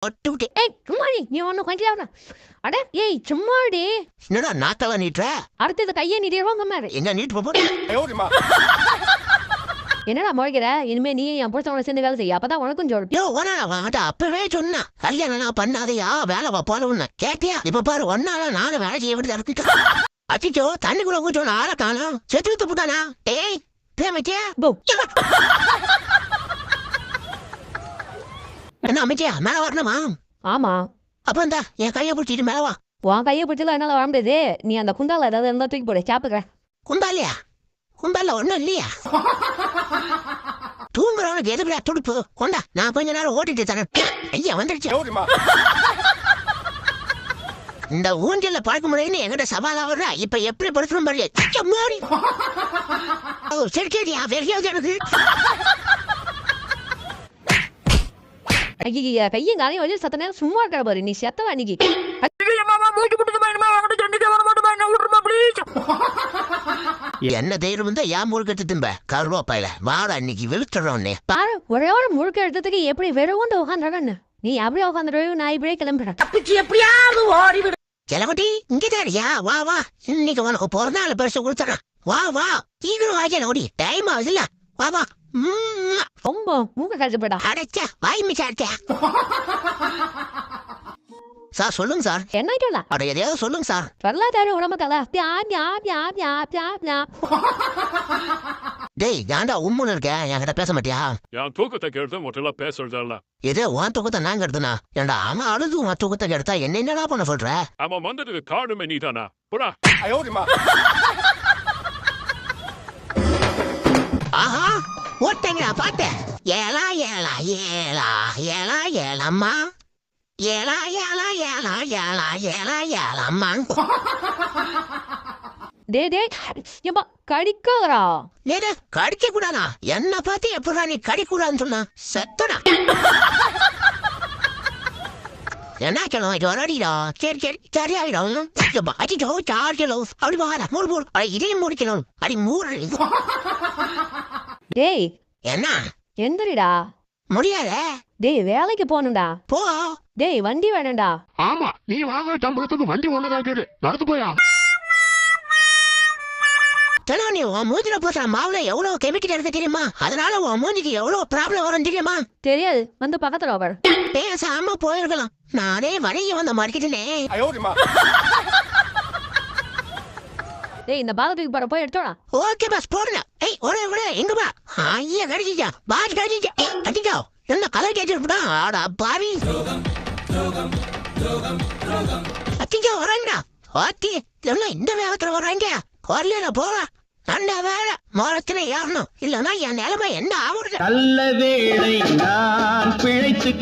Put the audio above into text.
ஒட்டுவிட்டு ஏய் சும்மாடி நீ ஒன்னும் கொஞ்சம் அட ஏய் சும்மாடி என்னடா நாத்தவா நீட்டுற? அடுத்தது கையை நீட்டிடுவாங்க மாதிரி எங்க நீட்டு போ. என்னடா முறைக்கிற இனிமே நீ என் புருஷனோட சேர்ந்து வேலை செய்ய அப்பதான் உனக்கும் சொல்லும். யோ வாடா அப்பவே சொன்னா கல்யாணம் பண்ணாதையா வேலை வைப்பாலும் கேட்டியா? இப்ப பாரு ஒன்னால நானும் வேலை செய்ய விட்டு இறக்கிட்டேன். அச்சிச்சோ தண்ணிக்குள்ள ஊற்றோம் ஆளை காணும் செத்து வித்து போட்டானா? டேய் அமைச்சியா என்ன அமைச்சியா மேல வரணுமா? ஆமா அப்ப இந்தா என் கையை பிடிச்சிட்டு மேலவா. உன் கையை பிடிச்சலாம் என்னால வர முடியாது. நீ அந்த குந்தால ஏதாவது இருந்தா தூக்கி போடு சாப்பிடுறேன். குந்தாலியா? குந்தால ஒண்ணும் இல்லையா? தூங்குறவனுக்கு எதுக்குடா துடுப்பு? கொண்டா நான் கொஞ்ச நேரம் ஓட்டிட்டு தரேன். ஐயா வந்துடுச்சு. இந்த ஊஞ்சல்ல பார்க்க முடியும்னு எங்கிட்ட சவாலா வர்ற. இப்ப எப்படி படுத்துரும் பாரு. சரி சரியா வெறியாவது எனக்கு. ஐயா கையும் காலையும் வச்சு சத்த நேரம் சும்மா இருக்கிற பாரு நீ செத்தவா அன்னைக்கு. என்ன தைரியம் இருந்தா ஏன் முழுக்க திம்ப கருவாப்பாயில வாடா இன்னைக்கு வெளுத்துறோன்னே பாரு ஒரே ஒரு முழுக்க எடுத்ததுக்கு எப்படி வெறும் உட்காந்துருக்கன்னு. நீ அப்படியே உட்காந்துரு நான் இப்படியே கிளம்புறேன். எப்படியாவது ஓடிவிடு. கிளம்பட்டி இங்கதாரியா வா வா இன்னைக்கு உனக்கு பிறந்தால பரிசு கொடுத்துறேன். வா வா சீக்கிரம் வாஜா ஓடி டைம் ஆகுதுல்ல வா வா. ரொம்ப மூக்க கழிச்சு போயிடா. அடைச்சா வாய் மிச்சாச்சா. சார் சொல்லுங்க சார். என்ன ஆயிட்டா? அட எதையாவது சொல்லுங்க சார். வரலாற்று உடம்புத்தால டேய் ஏன்டா உம்முன்னு இருக்க என்கிட்ட பேச மாட்டியா? என் தூக்கத்தை கேட்டு மொத்தம் பேசுறதல்ல. இதே உன் தூக்கத்தை நாங்க எடுத்தனா ஏன்டா அவன் அழுது உன் தூக்கத்தை கெடுத்தா என்னடா பண்ண சொல்ற? அவன் வந்ததுக்கு காரணமே நீதானா? புறா ஆஹா ஓட்டங்கடா பாட்ட. ஏலா ஏலா ஏலா ஏலா ஏலம்மா ஏலா ஏலா ஏலா ஏலா ஏலா ஏலம்மா. டே டே ஏம்பா கடிக்காதடா. நேரா கடிக்க கூடாதா? என்ன பார்த்து எப்படா நீ கடிக்கூடாதுன்னு சொன்னா செத்தடா. என்ன சொல்லும் இது வரடிடா. சரி சரி சரியாயிடும். அடிச்சோ சார்ஜலோ அப்படி வாடா மூடு மூடு. இதையும் முடிக்கணும் அடி மூடு. டேய் என்ன எந்திரிடா. முடியாத. டேய் வேலைக்கு போகணும்டா. போ. டேய் வண்டி வேணும்டா. ஆமா நீ வாங்க சம்பளத்துக்கு வண்டி ஒண்ணுதான் கேடு நடந்து போயா. நீ உன் மூஞ்சில போட்ட மாவுல எவ்வளவு கெமிக்கல் இருக்கு தெரியுமா? அதனால உன் மூஞ்சிக்கு எவ்வளவு ப்ராப்ளம் வரும் தெரியுமா? தெரியாது வந்து பக்கத்துல அவர் பேசாம போயிருக்கலாம். நானே வரைய வந்த மார்க்கெட்டினே. டேய் இந்த பாலத்துக்கு போற போய் எடுத்தோடா. ஓகே பாஸ் போடுங்க. ஏய் ஒரே ஒரே எங்க பா? ஐயா கடிச்சிச்சா பாஸ் கடிச்சிச்சா. அடிச்சா என்ன கலர் கேட்டுடா. ஆடா பாவி அடிச்சா வராங்கடா. ஓகே எல்லாம் இந்த வேகத்துல வராங்க. வரல போவா நல்ல வேலை மரத்துல ஏறணும் இல்லைன்னா என் நிலைமை என்ன ஆகுறது? நல்ல வேளை நான் பிழைத்துக்